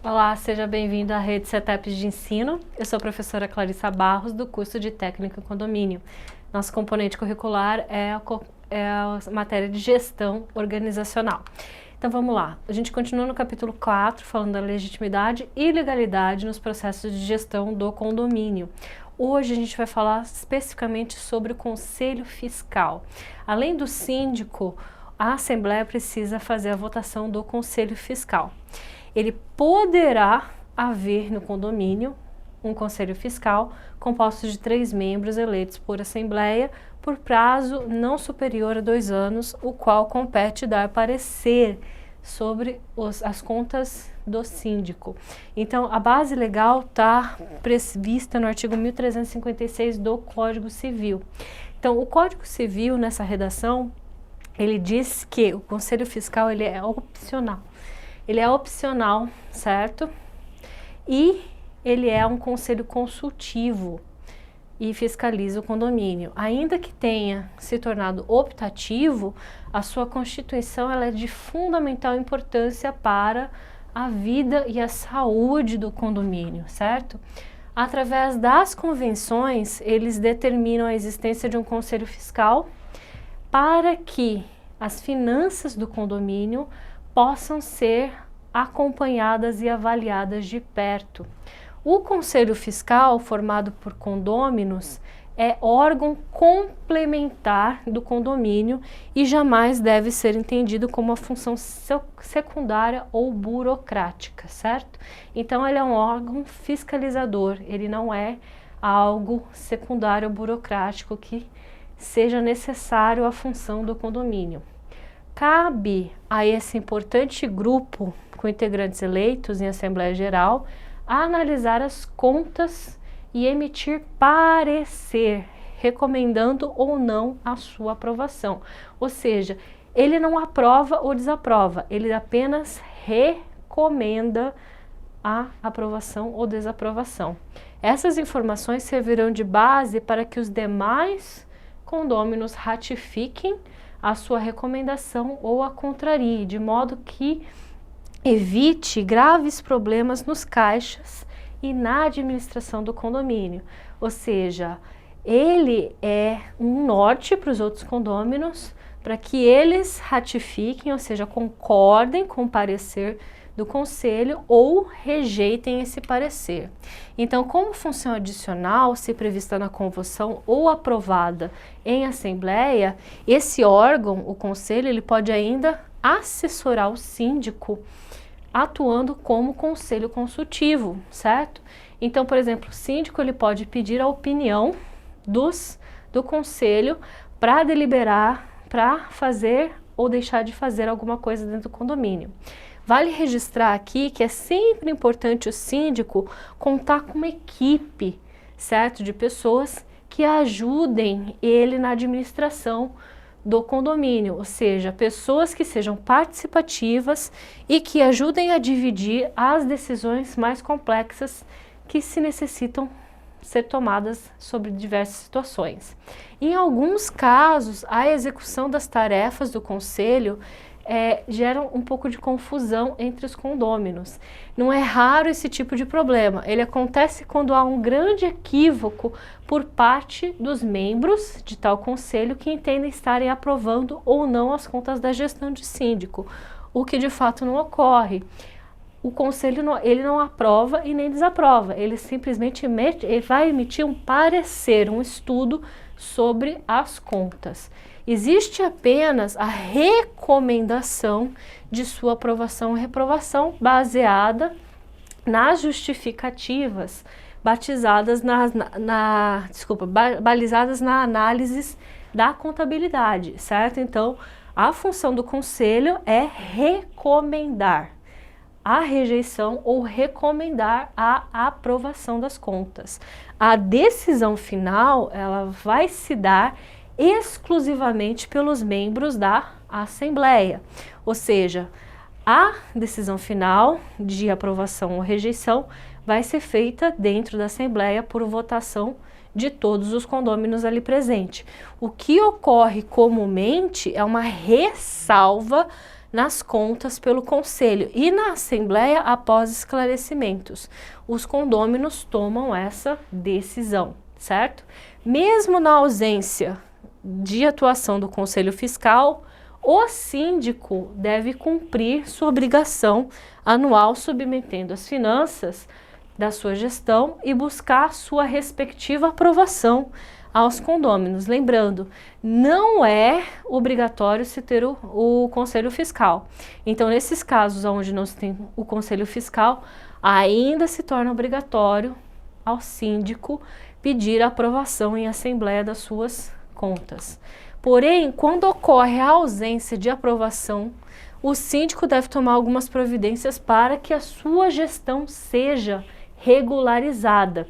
Olá, seja bem-vindo à Rede CETEPs de Ensino. Eu sou a professora Clarissa Barros, do curso de Técnico em Condomínio. Nosso componente curricular é a matéria de gestão organizacional. Então vamos lá, a gente continua no capítulo 4, falando da legitimidade e legalidade nos processos de gestão do condomínio. Hoje a gente vai falar especificamente sobre o conselho fiscal. Além do síndico, a Assembleia precisa fazer a votação do conselho fiscal. Ele poderá haver no condomínio um conselho fiscal composto de 3 membros eleitos por Assembleia por prazo não superior a 2 anos, o qual compete dar parecer sobre as contas do síndico. Então, a base legal está prevista no artigo 1356 do Código Civil. Então, o Código Civil, nessa redação, ele diz que o conselho fiscal ele é opcional. Ele é opcional, certo? E ele é um conselho consultivo e fiscaliza o condomínio. Ainda que tenha se tornado optativo, a sua constituição ela é de fundamental importância para a vida e a saúde do condomínio, certo? Através das convenções, eles determinam a existência de um conselho fiscal para que as finanças do condomínio possam ser acompanhadas e avaliadas de perto. O Conselho Fiscal, formado por condôminos, é órgão complementar do condomínio e jamais deve ser entendido como uma função secundária ou burocrática, certo? Então, ele é um órgão fiscalizador, ele não é algo secundário ou burocrático que seja necessário à função do condomínio. Cabe a esse importante grupo com integrantes eleitos em Assembleia Geral analisar as contas e emitir parecer, recomendando ou não a sua aprovação. Ou seja, ele não aprova ou desaprova, ele apenas recomenda a aprovação ou desaprovação. Essas informações servirão de base para que os demais condôminos ratifiquem a sua recomendação ou a contrarie, de modo que evite graves problemas nos caixas e na administração do condomínio. Ou seja, ele é um norte para os outros condôminos, para que eles ratifiquem, ou seja, concordem com o parecer do conselho ou rejeitem esse parecer. Então, como função adicional, se prevista na convenção ou aprovada em assembleia, esse órgão, o conselho, ele pode ainda assessorar o síndico atuando como conselho consultivo, certo? Então, por exemplo, o síndico ele pode pedir a opinião do conselho para deliberar, para fazer ou deixar de fazer alguma coisa dentro do condomínio. Vale registrar aqui que é sempre importante o síndico contar com uma equipe, certo? De pessoas que ajudem ele na administração do condomínio, ou seja, pessoas que sejam participativas e que ajudem a dividir as decisões mais complexas que se necessitam ser tomadas sobre diversas situações. Em alguns casos, a execução das tarefas do conselho gera um pouco de confusão entre os condôminos. Não é raro esse tipo de problema. Ele acontece quando há um grande equívoco por parte dos membros de tal conselho que entendem estarem aprovando ou não as contas da gestão de síndico, o que de fato não ocorre. O conselho ele não aprova e nem desaprova, ele simplesmente ele vai emitir um parecer, um estudo sobre as contas. Existe apenas a recomendação de sua aprovação ou reprovação baseada nas justificativas balizadas na análise da contabilidade, certo? Então, a função do conselho é recomendar a rejeição ou recomendar a aprovação das contas. A decisão final, ela vai se dar exclusivamente pelos membros da Assembleia, ou seja, a decisão final de aprovação ou rejeição vai ser feita dentro da Assembleia por votação de todos os condôminos ali presentes. O que ocorre comumente é uma ressalva nas contas pelo conselho e na assembleia após esclarecimentos. Os condôminos tomam essa decisão, certo? Mesmo na ausência de atuação do conselho fiscal, o síndico deve cumprir sua obrigação anual submetendo as finanças da sua gestão e buscar sua respectiva aprovação aos condôminos. Lembrando, não é obrigatório se ter o conselho fiscal. Então, nesses casos onde não se tem o conselho fiscal, ainda se torna obrigatório ao síndico pedir a aprovação em assembleia das suas contas. Porém, quando ocorre a ausência de aprovação, o síndico deve tomar algumas providências para que a sua gestão seja regularizada.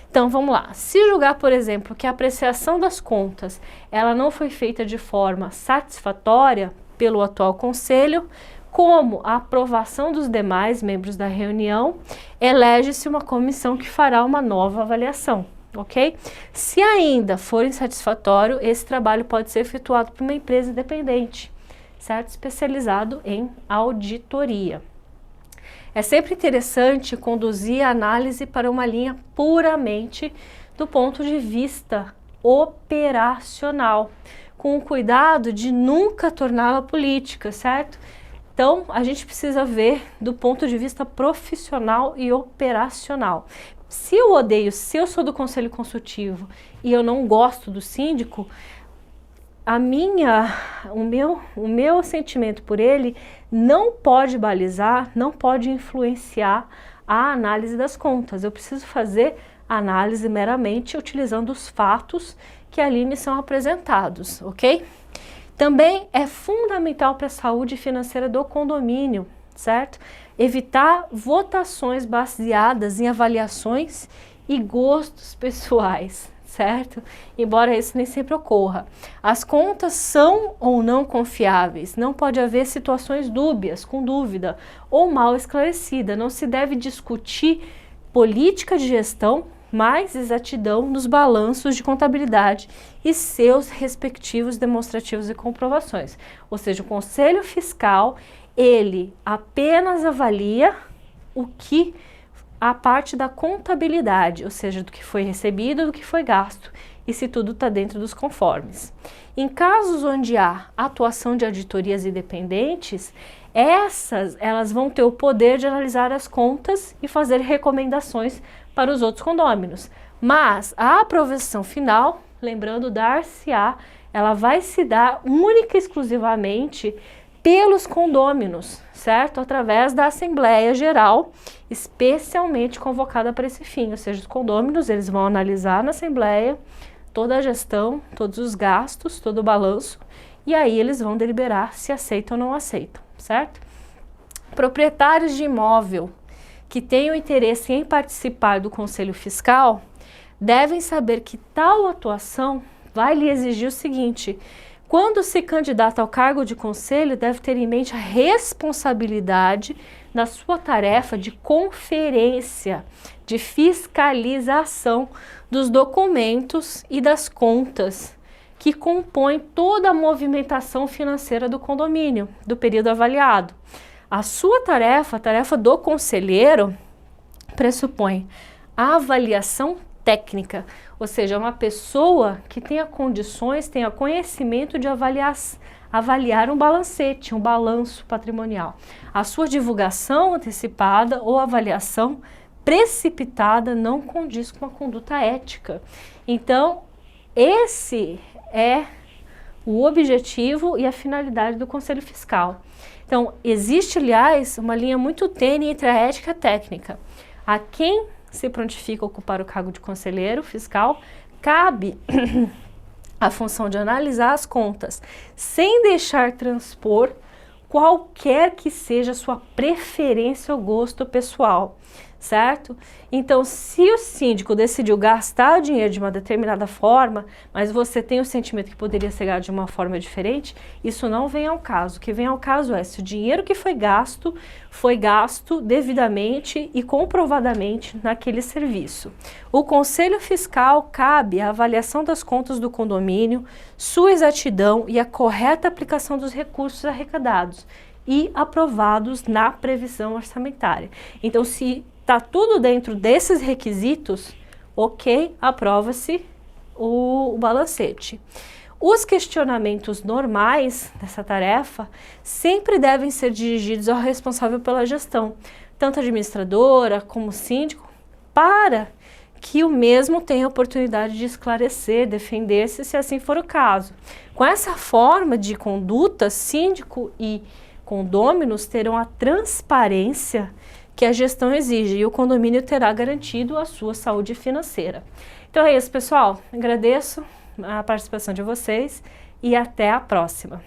Então, vamos lá. Se julgar, por exemplo, que a apreciação das contas ela não foi feita de forma satisfatória pelo atual conselho, como a aprovação dos demais membros da reunião, elege-se uma comissão que fará uma nova avaliação, ok? Se ainda for insatisfatório, esse trabalho pode ser efetuado por uma empresa independente, certo? Especializado em auditoria. É sempre interessante conduzir a análise para uma linha puramente do ponto de vista operacional, com o cuidado de nunca torná-la política, certo? Então, a gente precisa ver do ponto de vista profissional e operacional. Se eu sou do conselho consultivo e eu não gosto do síndico, o meu sentimento por ele não pode balizar, não pode influenciar a análise das contas. Eu preciso fazer análise meramente utilizando os fatos que ali me são apresentados, ok? Também é fundamental para a saúde financeira do condomínio, certo? Evitar votações baseadas em avaliações e gostos pessoais, certo? Embora isso nem sempre ocorra. As contas são ou não confiáveis, não pode haver situações dúbias, com dúvida ou mal esclarecida. Não se deve discutir política de gestão, mais exatidão nos balanços de contabilidade e seus respectivos demonstrativos e comprovações. Ou seja, o Conselho Fiscal, ele apenas avalia a parte da contabilidade, ou seja, do que foi recebido, do que foi gasto, e se tudo está dentro dos conformes. Em casos onde há atuação de auditorias independentes, elas vão ter o poder de analisar as contas e fazer recomendações para os outros condôminos. Mas a aprovação final, lembrando, ela vai se dar única e exclusivamente pelos condôminos, certo? Através da Assembleia Geral, especialmente convocada para esse fim, ou seja, os condôminos, eles vão analisar na Assembleia toda a gestão, todos os gastos, todo o balanço, e aí eles vão deliberar se aceitam ou não aceitam, certo? Proprietários de imóvel que tenham interesse em participar do Conselho Fiscal devem saber que tal atuação vai lhe exigir o seguinte: quando se candidata ao cargo de conselho, deve ter em mente a responsabilidade na sua tarefa de conferência, de fiscalização dos documentos e das contas que compõem toda a movimentação financeira do condomínio, do período avaliado. A sua tarefa, a tarefa do conselheiro, pressupõe a avaliação técnica, ou seja, uma pessoa que tenha condições, tenha conhecimento de avaliar um balancete, um balanço patrimonial. A sua divulgação antecipada ou avaliação precipitada não condiz com a conduta ética. Então, esse é o objetivo e a finalidade do Conselho Fiscal. Então, existe, aliás, uma linha muito tênue entre a ética e a técnica. A quem se prontifica a ocupar o cargo de conselheiro fiscal, cabe a função de analisar as contas, sem deixar transpor qualquer que seja a sua preferência ou gosto pessoal, certo? Então, se o síndico decidiu gastar o dinheiro de uma determinada forma, mas você tem o sentimento que poderia ser gasto de uma forma diferente, isso não vem ao caso. O que vem ao caso é se o dinheiro que foi gasto devidamente e comprovadamente naquele serviço. O Conselho Fiscal cabe a avaliação das contas do condomínio, sua exatidão e a correta aplicação dos recursos arrecadados. e aprovados na previsão orçamentária. Então, se está tudo dentro desses requisitos, ok, aprova-se o balancete. Os questionamentos normais dessa tarefa sempre devem ser dirigidos ao responsável pela gestão, tanto administradora como síndico, para que o mesmo tenha a oportunidade de esclarecer, defender-se, se assim for o caso. Com essa forma de conduta, síndico e condôminos terão a transparência que a gestão exige e o condomínio terá garantido a sua saúde financeira. Então é isso, pessoal. Agradeço a participação de vocês e até a próxima.